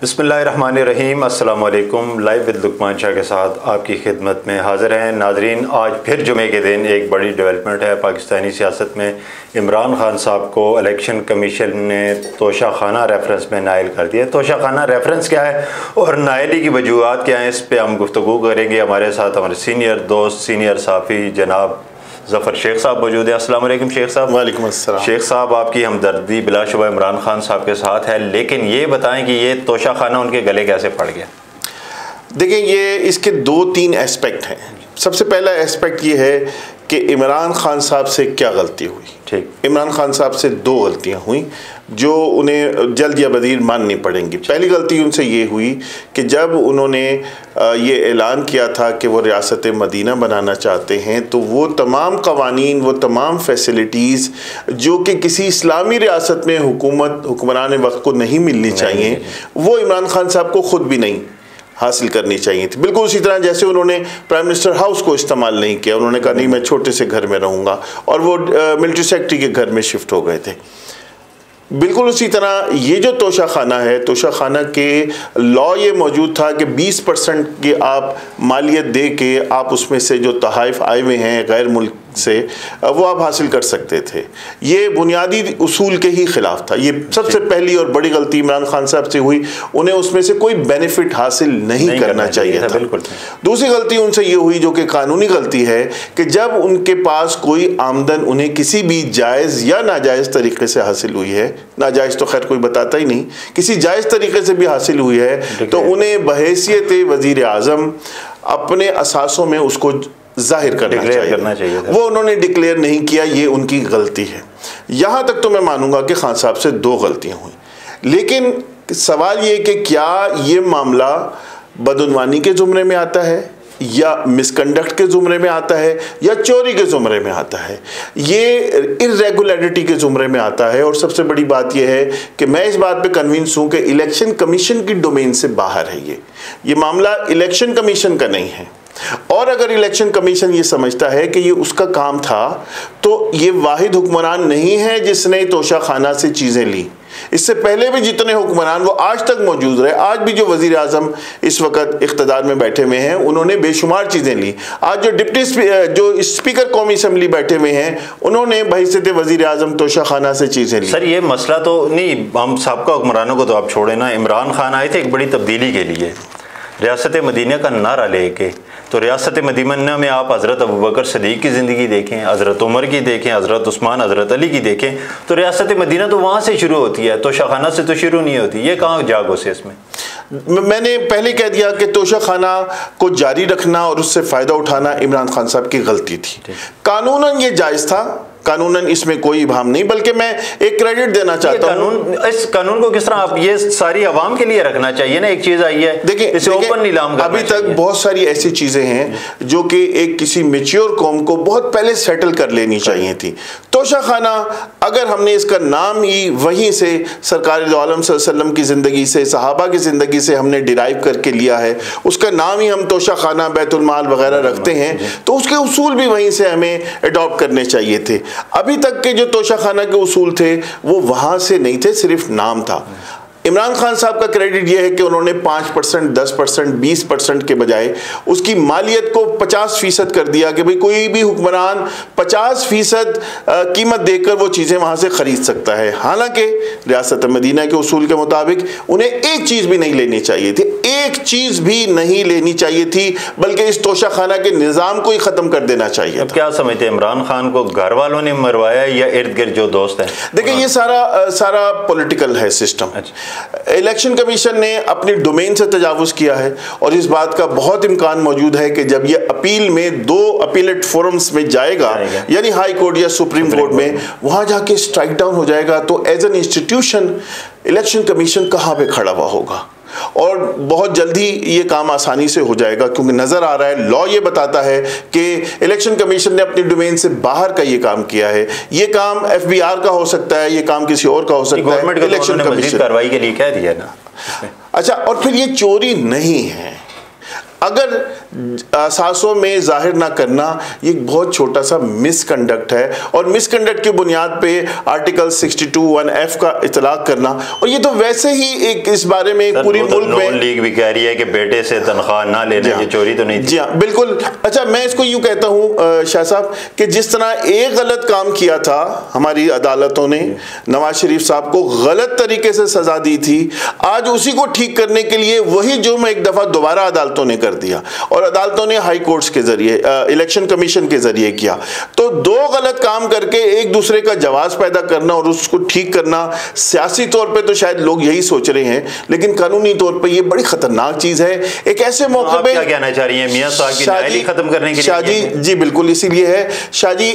बिस्मिल्लाहिर्रहमानिर्रहीम। अस्सलाम वालेकुम। लाइव विद लुकमान शाह के साथ आपकी खिदमत में हाज़िर हैं। नाजरीन, आज फिर जुमे के दिन एक बड़ी डेवलपमेंट है पाकिस्तानी सियासत में। इमरान खान साहब को इलेक्शन कमीशन ने तोशाखाना रेफरेंस में नायल कर दिया। तोशाखाना रेफरेंस क्या है और नायली की वजूहत क्या हैं, इस पर हम गुफ्तगू करेंगे। हमारे साथ हमारे सीनियर दोस्त, सीनियर साफ़ी जनाब ज़फ़र शेख साहब मौजूद है। अस्सलाम वालेकुम शेख साहब। वालेकुम अस्सलाम। शेख साहब, आपकी हमदर्दी बिलाशुबा इमरान खान साहब के साथ है, लेकिन ये बताएं कि ये तोशाखाना उनके गले कैसे पड़ गया? देखें, ये इसके दो तीन एस्पेक्ट हैं। सबसे पहला एस्पेक्ट ये है कि इमरान खान साहब से क्या गलती हुई। ठीक, इमरान खान साहब से दो गलतियां हुई जो उन्हें जल्द या बदीर माननी पड़ेंगी। पहली गलती उनसे ये हुई कि जब उन्होंने ये ऐलान किया था कि वो रियासत मदीना बनाना चाहते हैं, तो वो तमाम कवानीन, वो तमाम फैसिलिटीज़ जो कि किसी इस्लामी रियासत में हुक्मरान वक्त को नहीं मिलनी चाहिए, वो इमरान खान साहब को ख़ुद भी नहीं हासिल करनी चाहिए थी। बिल्कुल उसी तरह जैसे उन्होंने प्राइम मिनिस्टर हाउस को इस्तेमाल नहीं किया। उन्होंने कहा नहीं, मैं छोटे से घर में रहूँगा, और वो मिलिट्री सेक्रेटरी के घर में शिफ्ट हो गए थे। बिल्कुल उसी तरह ये जो तोशाखाना है, तोशाखाना के लॉ ये मौजूद था कि 20% की आप मालियत दे के आप उसमें से जो तहाइफ आए हुए हैं गैर मुल्क से, वो आप हासिल कर सकते थे। ये बुनियादी उसूल के ही ख़िलाफ़ था। ये सबसे पहली और बड़ी गलती इमरान खान साहब से हुई। उन्हें उसमें से कोई बेनिफिट हासिल नहीं करना चाहिए था। बिल्कुल। दूसरी गलती उनसे ये हुई, जो कि कानूनी गलती है, कि जब उनके पास कोई आमदन उन्हें किसी भी जायज़ या नाजायज़ तरीके से हासिल हुई है, नाजायज़ तो खैर कोई बताता ही नहीं, किसी जायज़ तरीके से भी हासिल हुई है, तो उन्हें बहैसियत वज़ीर आज़म अपने असासों में उसको जाहिर करना चाहिए था। वो उन्होंने डिक्लेयर नहीं किया, ये उनकी गलती है। यहाँ तक तो मैं मानूंगा कि खान साहब से दो गलतियाँ हुई, लेकिन सवाल ये कि क्या ये मामला बदउनवानी के ज़ुमरे में आता है, या मिसकंडक्ट के ज़ुमरे में आता है, या चोरी के ज़ुमरे में आता है, ये इर्रेगुलरिटी के ज़ुमरे में आता है। और सबसे बड़ी बात यह है कि मैं इस बात पे कन्विंस हूँ कि इलेक्शन कमीशन की डोमेन से बाहर है। ये मामला इलेक्शन कमीशन का नहीं है, और अगर इलेक्शन कमीशन ये समझता है कि ये उसका काम था, तो ये वाहिद हुक्मरान नहीं है जिसने तोशाखाना से चीज़ें ली। इससे पहले भी जितने हुक्मरान वो आज तक मौजूद रहे, आज भी जो वज़ीर आज़म इस वक्त इख्तिदार में बैठे हुए हैं, उन्होंने बेशुमार चीज़ें ली। आज जो स्पीकर कौमी असम्बली बैठे हुए हैं, उन्होंने बहैसियत वज़ीर आज़म तोशाखाना से चीज़ें ली। सर, ये मसला तो नहीं, हम साबका हुक्मरानों को तो आप छोड़े ना। इमरान खान आए थे एक बड़ी तब्दीली के लिए, रियासत मदीना का नारा लेके। तो रियासत मदीना में आप हज़रत अबू बकर सदीक़ की ज़िंदगी देखें, हज़रत उमर की देखें, हज़रत उस्मान, हज़रत अली की देखें, तो रियासत मदीना तो वहाँ से शुरू होती है, तोशाखाना से तो शुरू नहीं होती। ये कहाँ जागो से इसमें? मैंने पहले कह दिया कि तोशाखाना को जारी रखना और उससे फ़ायदा उठाना इमरान खान साहब की गलती थी। कानूनन ये जायज़ था, कानूनन इसमें कोई इबाहम नहीं, बल्कि मैं एक क्रेडिट देना चाहता हूँ। इस कानून को किस तरह आप ये सारी आवाम के लिए रखना चाहिए ना। एक चीज़ आई है, देखिए इसे ओपन नीलाम करना अभी तक बहुत सारी ऐसी चीज़ें हैं जो कि एक किसी मैच्योर कौम को बहुत पहले सेटल कर लेनी चाहिए थी। तोशाखाना, अगर हमने इसका नाम ही वहीं से सरकार दो आलम सल्लल्लाहु अलैहि वसल्लम की ज़िंदगी से, सहाबा की ज़िंदगी से हमने डिराइव करके लिया है, उसका नाम ही हम तोशाखाना, बैतुल माल वगैरह रखते हैं, तो उसके उसूल भी वहीं से हमें अडॉप्ट करने चाहिए थे। अभी तक के जो तोशाखाना के उसूल थे वो वहाँ से नहीं थे, सिर्फ नाम था। इमरान खान साहब का क्रेडिट यह है कि उन्होंने 5%, 10%, 20% के बजाय उसकी मालियत को 50% कर दिया कि भाई कोई भी हुक्मरान 50% कीमत देकर वो चीज़ें वहाँ से ख़रीद सकता है। हालांकि रियासत मदीना के उसूल के मुताबिक उन्हें एक चीज़ भी नहीं लेनी चाहिए थी, एक चीज़ भी नहीं लेनी चाहिए थी, बल्कि इस तोशाखाना के निज़ाम को ही ख़त्म कर देना चाहिए था। क्या समझते हैं, इमरान खान को घर वालों ने मरवाया या इर्द गिर्द जो दोस्त हैं? देखिए, ये सारा पॉलिटिकल है सिस्टम। इलेक्शन कमीशन ने अपनी डोमेन से तजावुज़ किया है, और इस बात का बहुत इम्कान मौजूद है कि जब ये अपील में 2 अपीलेट फोरम्स में जाएगा, यानी हाई कोर्ट या सुप्रीम कोर्ट में, वहाँ जाके स्ट्राइक डाउन हो जाएगा, तो as an institution election commission कहाँ पे खड़ा हुआ होगा। और बहुत जल्दी ये काम आसानी से हो जाएगा, क्योंकि नज़र आ रहा है, लॉ ये बताता है कि इलेक्शन कमीशन ने अपनी डोमेन से बाहर का ये काम किया है। ये काम FBR का हो सकता है, ये काम किसी और का हो सकता है, इलेक्शन कमीशन कार्रवाई के लिए कह दिया ना। अच्छा, और फिर ये चोरी नहीं है। अगर असासों में जाहिर ना करना, ये बहुत छोटा सा मिसकंडक्ट है, और मिसकंडक्ट की बुनियाद पे आर्टिकल 62(1)(f) का इतलाक करना, और ये तो वैसे ही एक इस बारे में पूरी मुल्क में लीग भी कह रही है कि बेटे से तनख्वाह ना लेना, ये चोरी तो नहीं थी। जी हाँ, बिल्कुल। अच्छा, मैं इसको यूँ कहता हूँ शाह साहब कि जिस तरह एक गलत काम किया था हमारी अदालतों ने, नवाज शरीफ साहब को गलत तरीके से सजा दी थी, आज उसी को ठीक करने के लिए वही जुर्म एक दफ़ा दोबारा अदालतों ने कर दिया, और अदालतों ने हाई कोर्ट्स के जरिए, इलेक्शन कमीशन के जरिए किया। तो दो गलत काम करके एक दूसरे का जवाब पैदा करना और उसको ठीक करना, सियासी तौर पे तो शायद लोग यही सोच रहे हैं, लेकिन कानूनी तौर पे ये बड़ी खतरनाक चीज़ है। एक ऐसे मौके पे क्या कहना चाह रही हैं मियां साहब की नाअहली खत्म करने के लिए? शाह जी, जी बिल्कुल, इसीलिए है शाह जी,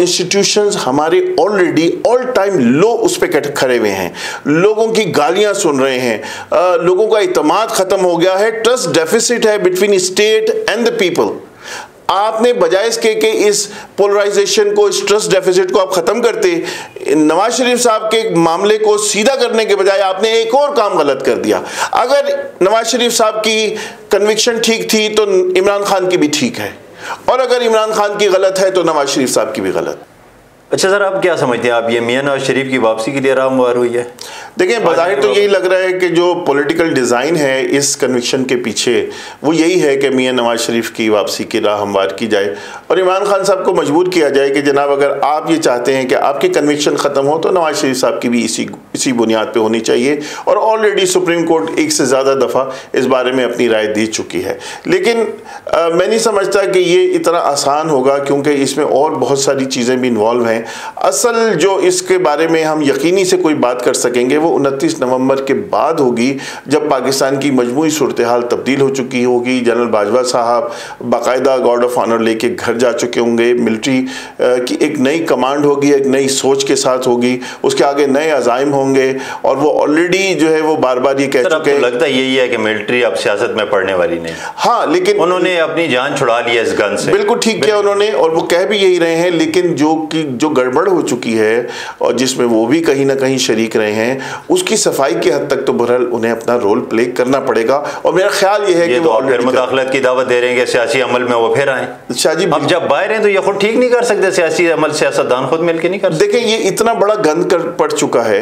इंस्टीट्यूशंस हमारे ऑलरेडी ऑल टाइम लो उस पे खड़े हुए हैं, लोगों की गालियां सुन रहे हैं, लोगों का इत्मीनान खत्म हो गया है, ट्रस्ट डेफिसिट है between state and the people. आपने बजाय इसके कि इस पोलराइजेशन को, इस ट्रस्ट डेफिसिट को आप खत्म करते, नवाज शरीफ साहब के मामले को सीधा करने के बजाय आपने एक और काम गलत कर दिया। अगर नवाज शरीफ साहब की कन्विक्शन ठीक थी तो इमरान खान की भी ठीक है, और अगर इमरान खान की गलत है तो नवाज शरीफ साहब की भी गलत। अच्छा सर, आप क्या समझते हैं, आप ये मियां नवाज शरीफ की वापसी के लिए रामवार हुई है? देखिए, बज़ाहिर तो यही लग रहा है कि जो पॉलिटिकल डिज़ाइन है इस कन्विक्शन के पीछे वो यही है कि मियां नवाज शरीफ की वापसी की राह हमवार की जाए, और इमरान खान साहब को मजबूर किया जाए कि जनाब अगर आप ये चाहते हैं कि आपकी कन्विक्शन ख़त्म हो तो नवाज शरीफ साहब की भी इसी बुनियाद पर होनी चाहिए। और ऑलरेडी सुप्रीम कोर्ट एक से ज़्यादा दफ़ा इस बारे में अपनी राय दे चुकी है। लेकिन मैं नहीं समझता कि ये इतना आसान होगा, क्योंकि इसमें और बहुत सारी चीज़ें भी इन्वॉल्व हैं। असल जो इसके बारे में हम यकीनी से कोई बात कर सकेंगे वो 29 नवंबर के बाद होगी, जब पाकिस्तान की मजमूई सूरत हाल तब्दील हो चुकी होगी। जनरल बाजवा साहब बाकायदा गार्ड ऑफ ऑनर लेके घर जा चुके होंगे, मिलिट्री की एक नई कमांड होगी, एक नई सोच के साथ होगी, उसके आगे नए अज़ाइम होंगे, और वो ऑलरेडी जो है वो बार बार ये कह चुके हैं। लगता यही है कि मिलिट्री अब सियासत में पड़ने वाली नहीं। हाँ, लेकिन उन्होंने अपनी जान छुड़ा लिया इस गन से। बिल्कुल ठीक किया उन्होंने, और वो कह भी यही रहे हैं। लेकिन जो गड़बड़ हो चुकी है और जिसमें वो भी कहीं ना कहीं शरीक रहे हैं, उसकी सफाई की हद तक तो बहरहाल उन्हें अपना रोल प्ले करना पड़ेगा। और मेरा ख्याल ये है कि वो फिर मुदाखलत की दावत दे रहे हैं कि सियासी अमल में वो फिर आए। शाह जी, अब जब बाहर हैं तो ये खुद ठीक नहीं कर सकते सियासी अमल, सियासतदान खुद मिलकर नहीं कर सकते। देखें, ये इतना बड़ा गंद पड़ चुका है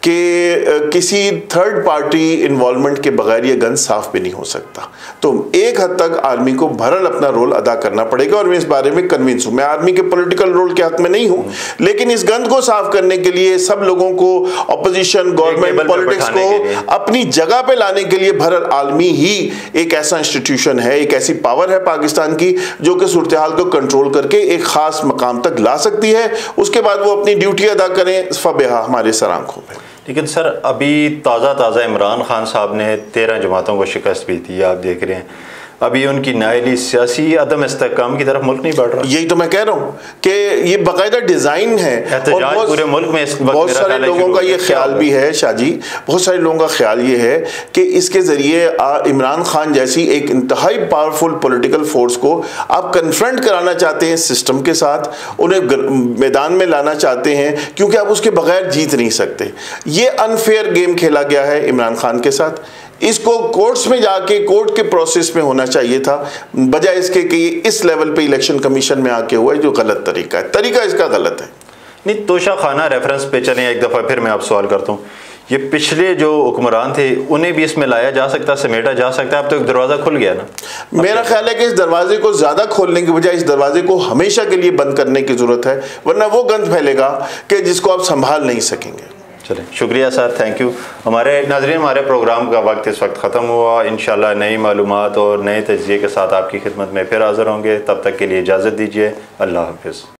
कि किसी थर्ड पार्टी इन्वॉल्वमेंट के बगैर ये गंद साफ भी नहीं हो सकता। तो एक हद तक आर्मी को बहरहाल अपना रोल अदा करना पड़ेगा, और मैं इस बारे में कन्विंस हूँ। मैं आर्मी के पॉलिटिकल रोल के हक में नहीं हूँ, लेकिन इस गंद को साफ करने के लिए सब लोगों को, अपोजिशन, गवर्नमेंट, पॉलिटिक्स को अपनी जगह पे लाने के लिए बहरहाल आर्मी ही एक ऐसा इंस्टीट्यूशन है, एक ऐसी पावर है पाकिस्तान की जो कि सूरत हाल को कंट्रोल करके एक खास मकाम तक ला सकती है। उसके बाद वो अपनी ड्यूटी अदा करें, फबेहा हमारे सर आंखों में। लेकिन सर, अभी ताज़ा इमरान खान साहब ने 13 जमातों को शिकस्त भी दी, आप देख रहे हैं। अभी उनकी नाअहली सियासी अदम इस्तेहकाम की तरफ मुल्क नहीं बढ़ रहा। यही तो मैं कह रहा हूँ कि ये बाकायदा डिज़ाइन है, और पूरे मुल्क में बहुत सारे लोगों का ये ख्याल भी है शाह जी, बहुत सारे लोगों का ख्याल ये है कि इसके ज़रिए इमरान खान जैसी एक इंतहाई पावरफुल पॉलिटिकल फोर्स को आप कन्फ्रंट कराना चाहते हैं सिस्टम के साथ, उन्हें मैदान में लाना चाहते हैं, क्योंकि आप उसके बगैर जीत नहीं सकते। ये अनफेयर गेम खेला गया है इमरान खान के साथ। इसको कोर्ट्स में जाके कोर्ट के प्रोसेस में होना चाहिए था, बजाय इसके कि इस लेवल पे इलेक्शन कमीशन में आके हुआ है, जो गलत तरीका है। तरीका इसका गलत है। नहीं, तोशा खाना रेफरेंस पे चलें एक दफ़ा फिर मैं आप सवाल करता हूँ। ये पिछले जो हुक्मरान थे उन्हें भी इसमें लाया जा सकता, समेटा जा सकता है। अब तो एक दरवाज़ा खुल गया ना। मेरा ख्याल है कि इस दरवाजे को ज़्यादा खोलने की बजाय इस दरवाजे को हमेशा के लिए बंद करने की ज़रूरत है, वरना वो गंद फैलेगा कि जिसको आप संभाल नहीं सकेंगे। चलें, शुक्रिया सर, थैंक यू। हमारे नाज़रीन, हमारे प्रोग्राम का वक्त इस वक्त ख़त्म हुआ। इंशाल्लाह नई मालूमात और नए तज्ज़िये के साथ आपकी खिदमत में फिर हाज़िर होंगे। तब तक के लिए इजाज़त दीजिए। अल्लाह हाफ़िज़।